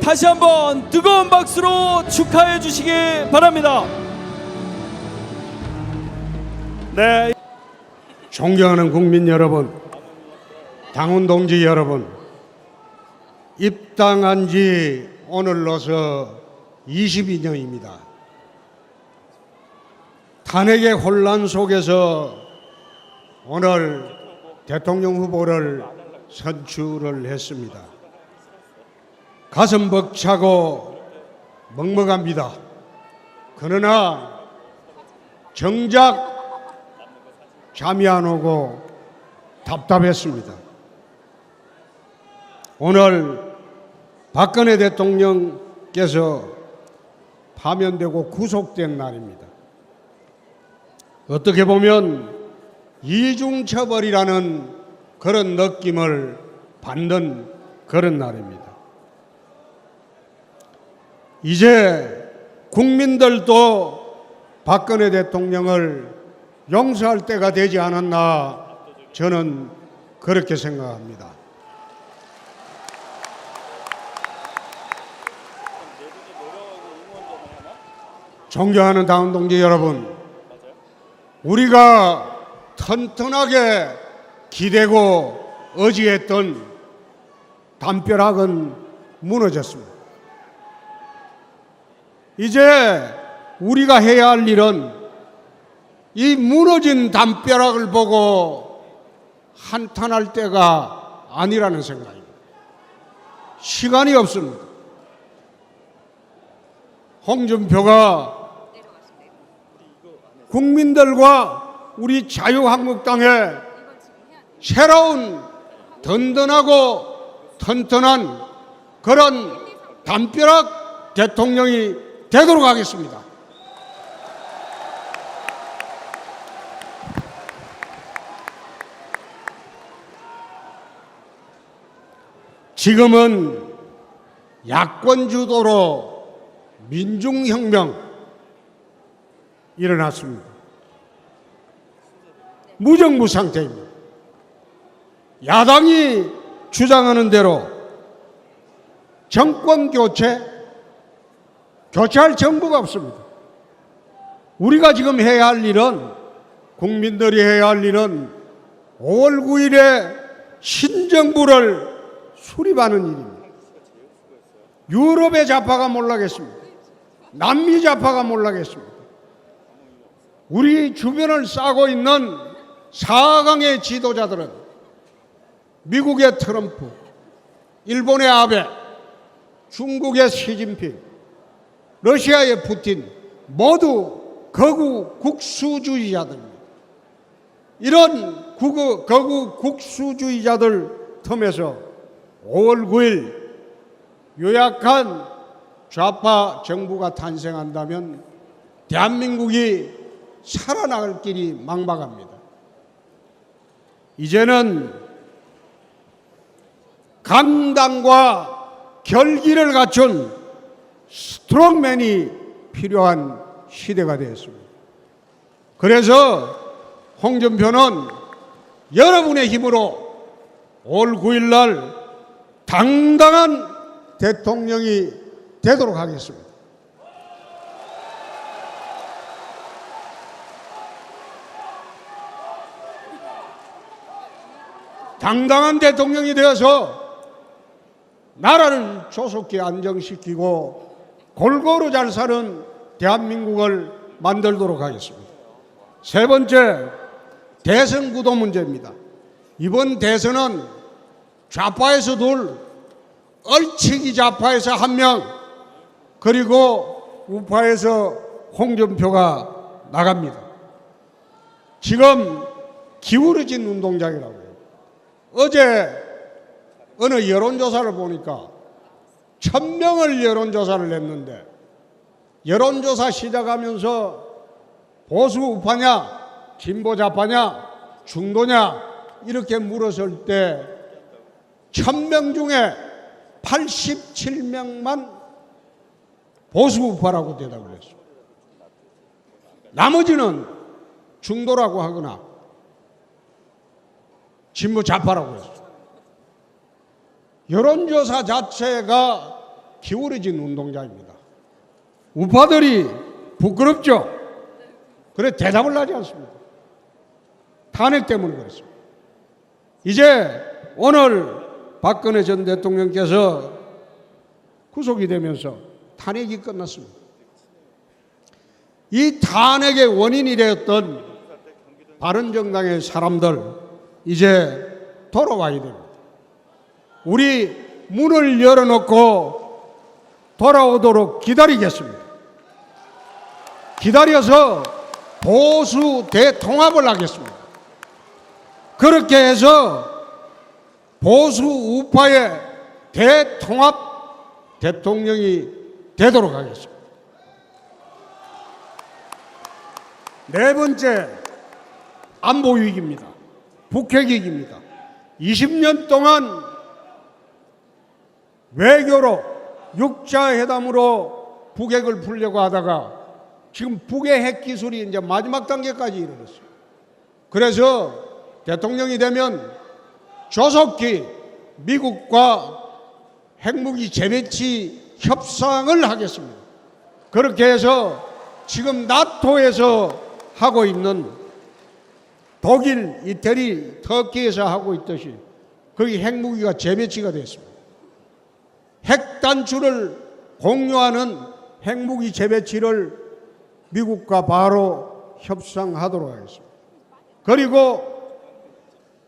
다시 한번 뜨거운 박수로 축하해 주시기 바랍니다. 네. 존경하는 국민 여러분, 당원 동지 여러분, 입당한 지 오늘로서 22년입니다. 탄핵의 혼란 속에서 오늘 대통령 후보를 선출을 했습니다. 가슴 벅차고 먹먹합니다. 그러나 정작 잠이 안 오고 답답했습니다. 오늘 박근혜 대통령께서 파면되고 구속된 날입니다. 어떻게 보면 이중처벌이라는 그런 느낌을 받는 그런 날입니다. 이제 국민들도 박근혜 대통령을 용서할 때가 되지 않았나 저는 그렇게 생각합니다. 존경하는 당원 동지 여러분, 우리가 튼튼하게 기대고 의지했던 담벼락은 무너졌습니다. 이제 우리가 해야 할 일은 이 무너진 담벼락을 보고 한탄할 때가 아니라는 생각입니다. 시간이 없습니다. 홍준표가 국민들과 우리 자유한국당의 새로운 든든하고 튼튼한 그런 담벼락 대통령이 되도록 하겠습니다. 지금은 야권 주도로 민중혁명 일어났습니다. 무정부 상태입니다. 야당이 주장하는 대로 정권 교체할 정부가 없습니다. 우리가 지금 해야 할 일은, 국민들이 해야 할 일은 5월 9일에 신정부를 수립하는 일입니다. 유럽의 좌파가 몰라겠습니다. 남미 좌파가 몰라겠습니다. 우리 주변을 싸고 있는 4강의 지도자들은 미국의 트럼프, 일본의 아베, 중국의 시진핑, 러시아의 푸틴 모두 거구 국수주의자들입니다. 이런 거구 국수주의자들 틈에서 5월 9일 요약한 좌파 정부가 탄생한다면 대한민국이 살아나갈 길이 막막합니다. 이제는 강단과 결기를 갖춘 스트롱맨이 필요한 시대가 되었습니다. 그래서 홍준표는 여러분의 힘으로 5월 9일 날 당당한 대통령이 되도록 하겠습니다. 당당한 대통령이 되어서 나라를 조속히 안정시키고 골고루 잘 사는 대한민국을 만들도록 하겠습니다. 세 번째, 대선 구도 문제입니다. 이번 대선은 좌파에서 둘, 얼치기 좌파에서 한 명, 그리고 우파에서 홍준표가 나갑니다. 지금 기울어진 운동장이라고 해요. 어제 어느 여론조사를 보니까 1000명을 여론조사를 했는데, 여론조사 시작하면서 보수 우파냐, 진보 좌파냐, 중도냐 이렇게 물었을 때 1000명 중에 87명만 보수 우파라고 대답을 했습니다. 나머지는 중도라고 하거나 진보 좌파라고 했습니다. 여론조사 자체가 기울어진 운동자입니다. 우파들이 부끄럽죠? 그래 대답을 하지 않습니다. 탄핵 때문에 그렇습니다. 이제 오늘 박근혜 전 대통령께서 구속이 되면서 탄핵이 끝났습니다. 이 탄핵의 원인이 되었던 바른정당의 사람들 이제 돌아와야 됩니다. 우리 문을 열어놓고 돌아오도록 기다리겠습니다. 기다려서 보수 대통합을 하겠습니다. 그렇게 해서 보수 우파의 대통합 대통령이 되도록 하겠습니다. 네 번째, 안보 위기입니다. 북핵 위기입니다. 20년 동안 외교로 육자회담으로 북핵을 풀려고 하다가 지금 북의 핵 기술이 이제 마지막 단계까지 이르렀어요. 그래서 대통령이 되면 조속히 미국과 핵무기 재배치 협상을 하겠습니다. 그렇게 해서 지금 나토에서 하고 있는 독일, 이태리, 터키에서 하고 있듯이 거기 핵무기가 재배치가 됐습니다. 핵 단추를 공유하는 핵무기 재배치를 미국과 바로 협상하도록 하겠습니다. 그리고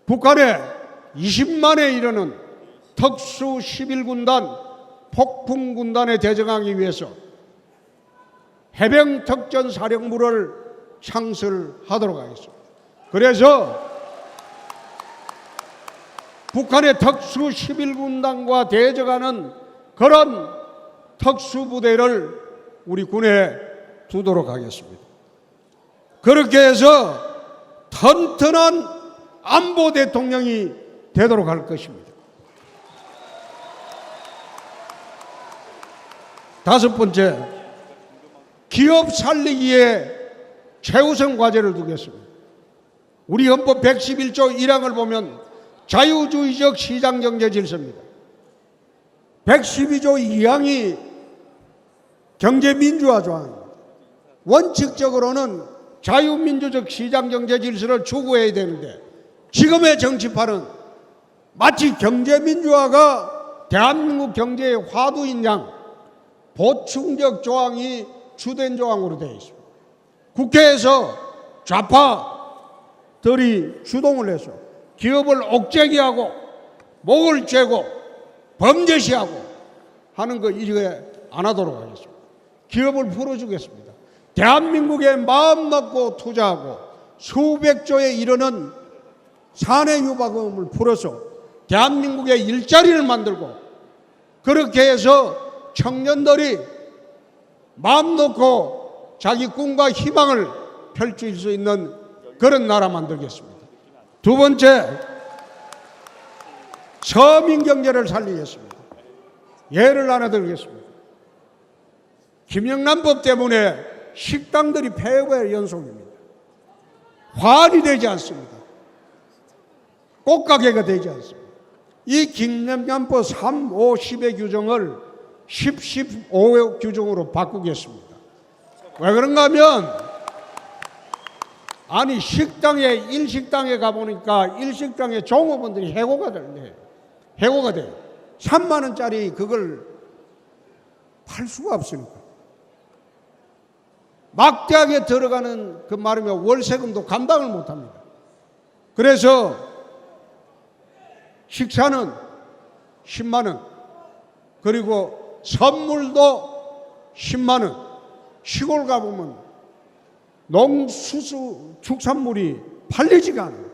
북한의 20만에 이르는 특수 11군단 폭풍군단에 대적하기 위해서 해병특전사령부를 창설하도록 하겠습니다. 그래서 북한의 특수 11군단과 대적하는 그런 특수부대를 우리 군에 두도록 하겠습니다. 그렇게 해서 튼튼한 안보 대통령이 되도록 할 것입니다. 다섯 번째, 기업 살리기에 최우선 과제를 두겠습니다. 우리 헌법 111조 1항을 보면 자유주의적 시장경제 질서입니다. 112조 2항이 경제민주화 조항입니다. 원칙적으로는 자유민주적 시장경제 질서를 추구해야 되는데 지금의 정치판은 마치 경제민주화가 대한민국 경제의 화두인 양 보충적 조항이 주된 조항으로 되어 있습니다. 국회에서 좌파들이 주동을 해서 기업을 옥죄기하고 목을 쬐고 범죄시하고 하는 거 이제 안 하도록 하겠습니다. 기업을 풀어주겠습니다. 대한민국에 마음 놓고 투자하고 수백조에 이르는 산해유보금을 풀어서 대한민국에 일자리를 만들고 그렇게 해서 청년들이 마음 놓고 자기 꿈과 희망을 펼칠 수 있는 그런 나라 만들겠습니다. 두 번째, 서민 경제를 살리겠습니다. 예를 하나 들겠습니다. 김영란법 때문에 식당들이 폐업의 연속입니다. 화환이 되지 않습니다. 꽃가게가 되지 않습니다. 이 김영란법 3, 5, 10의 규정을 10, 15의 규정으로 바꾸겠습니다. 왜 그런가 하면 아니 일식당에 가보니까 일식당에 종업원들이 해고가 돼요. 해고가 돼요. 3만 원짜리 그걸 팔 수가 없으니까. 막대하게 들어가는 그 말이면 월세금도 감당을 못합니다. 그래서 식사는 10만 원, 그리고 선물도 10만 원. 시골 가보면 농수수 축산물이 팔리지가 않아요.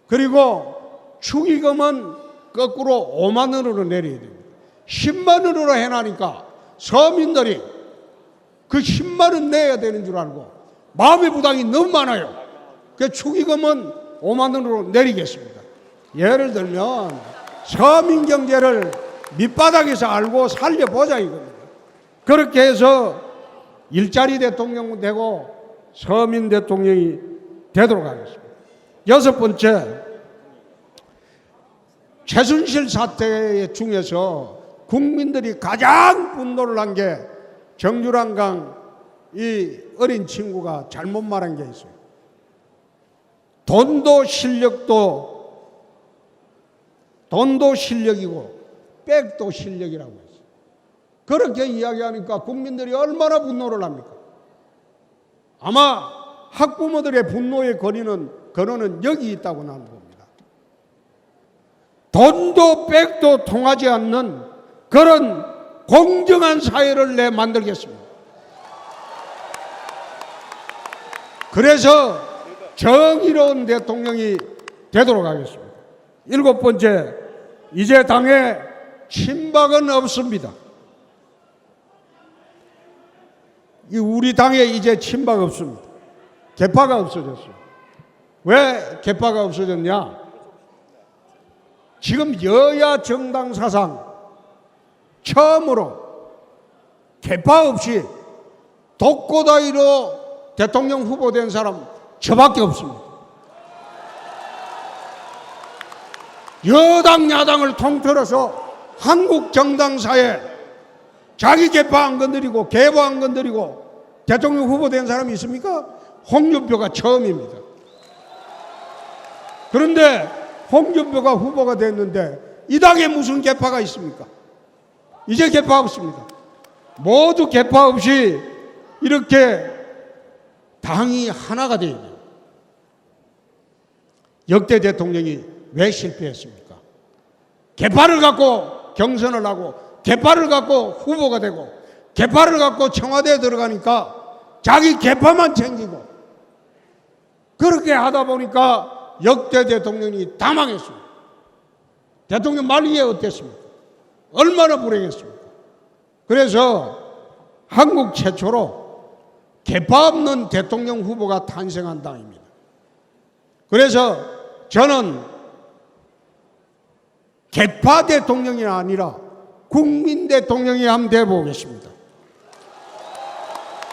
그리고 축의금은 거꾸로 5만 원으로 내려야 됩니다. 10만 원으로 해놔니까 서민들이 그 10만 원 내야 되는 줄 알고 마음의 부담이 너무 많아요. 그 축의금은 5만 원으로 내리겠습니다. 예를 들면 서민 경제를 밑바닥에서 알고 살려보자 이겁니다. 그렇게 해서 일자리 대통령 되고 서민 대통령이 되도록 하겠습니다. 여섯 번째, 최순실 사태 중에서 국민들이 가장 분노를 한 게 정유랑강 이 어린 친구가 잘못 말한 게 있어요. 돈도 실력이고 백도 실력이라고 했어요. 그렇게 이야기하니까 국민들이 얼마나 분노를 합니까? 아마 학부모들의 분노의 근원은 여기 있다고 나는 봅니다. 돈도 백도 통하지 않는 그런 공정한 사회를 내 만들겠습니다. 그래서 정의로운 대통령이 되도록 하겠습니다. 7번째, 이제 당에 친박은 없습니다. 우리 당에 이제 친박 없습니다. 개파가 없어졌어요. 왜 개파가 없어졌냐? 지금 여야 정당 사상 처음으로 개파 없이 독고다이로 대통령 후보 된 사람 저밖에 없습니다. 여당 야당을 통틀어서 한국 정당사에 자기 개파 안 건드리고 개파 안 건드리고 대통령 후보 된 사람이 있습니까? 홍준표가 처음입니다. 그런데 홍준표가 후보가 됐는데 이 당에 무슨 개파가 있습니까? 이제 개파 없습니다. 모두 개파 없이 이렇게 당이 하나가 되어야 돼요. 역대 대통령이 왜 실패했습니까? 개파를 갖고 경선을 하고 개파를 갖고 후보가 되고 개파를 갖고 청와대에 들어가니까 자기 개파만 챙기고 그렇게 하다 보니까 역대 대통령이 다 망했습니다. 대통령 말기에 어땠습니까? 얼마나 불행했습니까? 그래서 한국 최초로 개파 없는 대통령 후보가 탄생한 당입니다. 그래서 저는 개파 대통령이 아니라 국민 대통령이 한번 돼보겠습니다.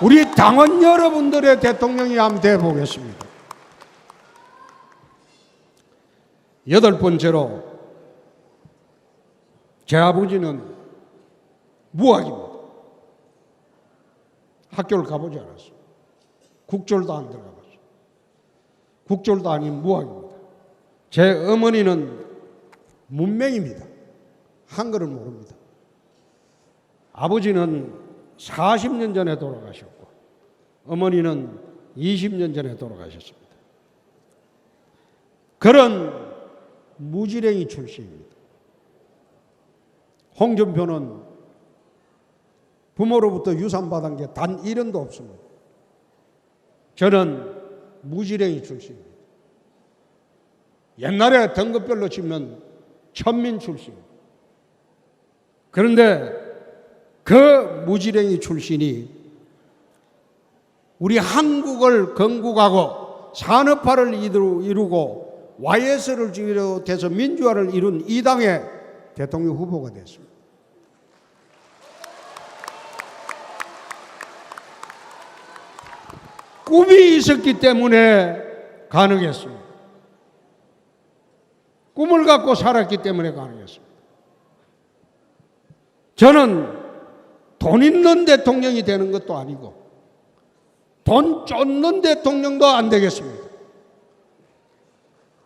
우리 당원 여러분들의 대통령이 한번 돼보겠습니다. 8번째로 제 아버지는 무학입니다. 학교를 가보지 않았어요. 국졸도 안 들어가봤어요. 국졸도 아닌 무학입니다. 제 어머니는 문맹입니다. 한글을 모릅니다. 아버지는 40년 전에 돌아가셨고 어머니는 20년 전에 돌아가셨습니다. 그런 무지랭이 출신입니다. 홍준표는 부모로부터 유산받은 게 단 1원도 없습니다. 저는 무지랭이 출신입니다. 옛날에 등급별로 치면 천민 출신입니다. 그런데 그 무지랭이 출신이 우리 한국을 건국하고 산업화를 이루고 YS를 비롯해서 민주화를 이룬 이 당의 대통령 후보가 됐습니다. 꿈이 있었기 때문에 가능했습니다. 꿈을 갖고 살았기 때문에 가능했습니다. 저는 돈 있는 대통령이 되는 것도 아니고 돈 쫓는 대통령도 안 되겠습니다.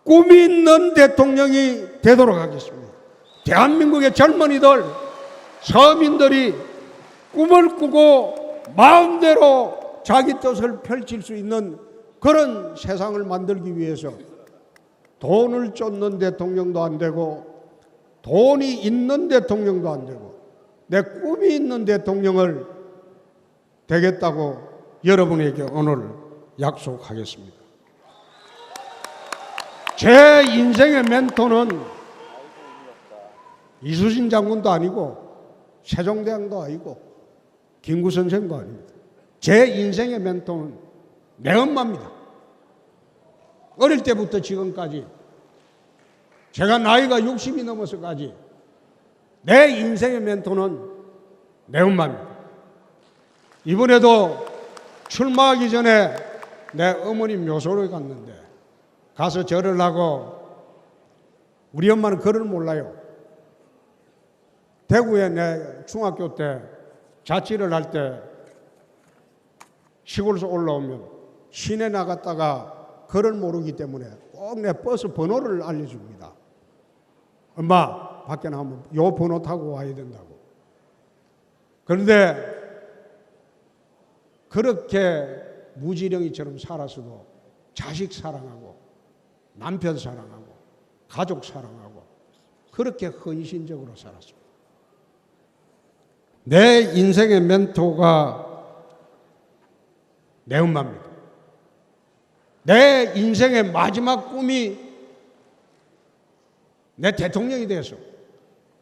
꿈이 있는 대통령이 되도록 하겠습니다. 대한민국의 젊은이들, 서민들이 꿈을 꾸고 마음대로 자기 뜻을 펼칠 수 있는 그런 세상을 만들기 위해서 돈을 쫓는 대통령도 안 되고 돈이 있는 대통령도 안 되고 내 꿈이 있는 대통령을 되겠다고 여러분에게 오늘 약속하겠습니다. 제 인생의 멘토는 이수신 장군도 아니고 세종대왕도 아니고 김구 선생도 아닙니다. 제 인생의 멘토는 내 엄마입니다. 어릴 때부터 지금까지 제가 나이가 60이 넘어서까지 내 인생의 멘토는 내 엄마입니다. 이번에도 출마하기 전에 내 어머니 묘소를 갔는데 가서 절을 하고 우리 엄마는 글을 몰라요. 대구에 내 중학교 때 자취를 할 때 시골에서 올라오면 시내 나갔다가 글을 모르기 때문에 꼭 내 버스 번호를 알려줍니다. 엄마 밖에 나가면 요 번호 타고 와야 된다고. 그런데 그렇게 무지렁이처럼 살았어도 자식 사랑하고 남편 사랑하고 가족 사랑하고 그렇게 헌신적으로 살았습니다. 내 인생의 멘토가 내 엄마입니다. 내 인생의 마지막 꿈이 내 대통령이 돼서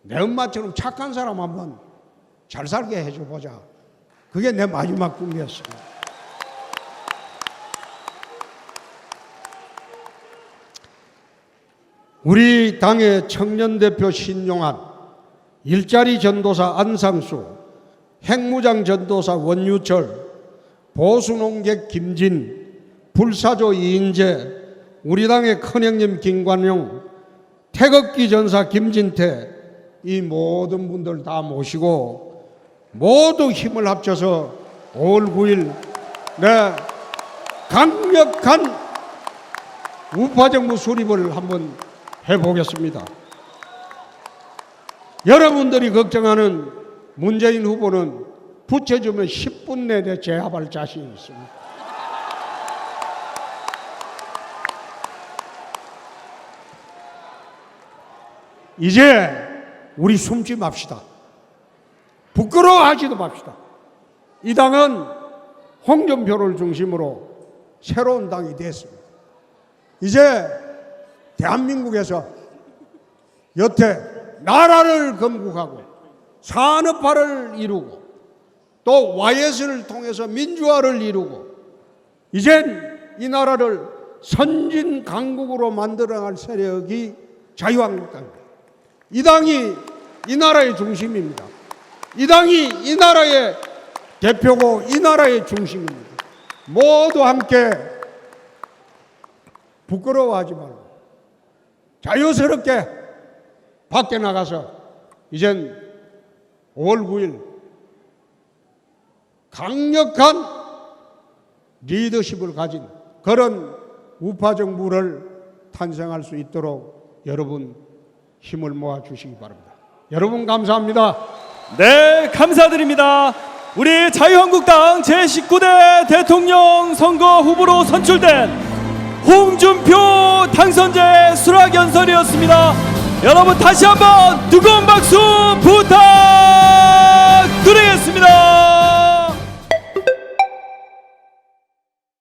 내 엄마처럼 착한 사람 한번 잘 살게 해줘 보자. 그게 내 마지막 꿈이었습니다. 우리 당의 청년대표 신용환, 일자리 전도사 안상수, 핵무장 전도사 원유철, 보수농객 김진, 불사조 이인재, 우리 당의 큰형님 김관용, 태극기 전사 김진태, 이 모든 분들 다 모시고 모두 힘을 합쳐서 5월 9일 강력한 우파정부 수립을 한번 해보겠습니다. 여러분들이 걱정하는 문재인 후보는 붙여주면 10분 내에 제압할 자신이 있습니다. 이제 우리 숨지 맙시다. 부끄러워하지도 맙시다. 이 당은 홍준표를 중심으로 새로운 당이 됐습니다. 이제 대한민국에서 여태 나라를 건국하고 산업화를 이루고 또 YS를 통해서 민주화를 이루고 이젠 이 나라를 선진 강국으로 만들어갈 세력이 자유한국당입니다. 이 당이 이 나라의 중심입니다. 이 당이 이 나라의 대표고 이 나라의 중심입니다. 모두 함께 부끄러워하지 말고 자유스럽게 밖에 나가서 이젠 5월 9일 강력한 리더십을 가진 그런 우파 정부를 탄생할 수 있도록 여러분 힘을 모아 주시기 바랍니다. 여러분 감사합니다. 네, 감사드립니다. 우리 자유한국당 제19대 대통령 선거 후보로 선출된 홍준표 당선자의 수락연설이었습니다. 여러분 다시 한번 뜨거운 박수 부탁드립니다.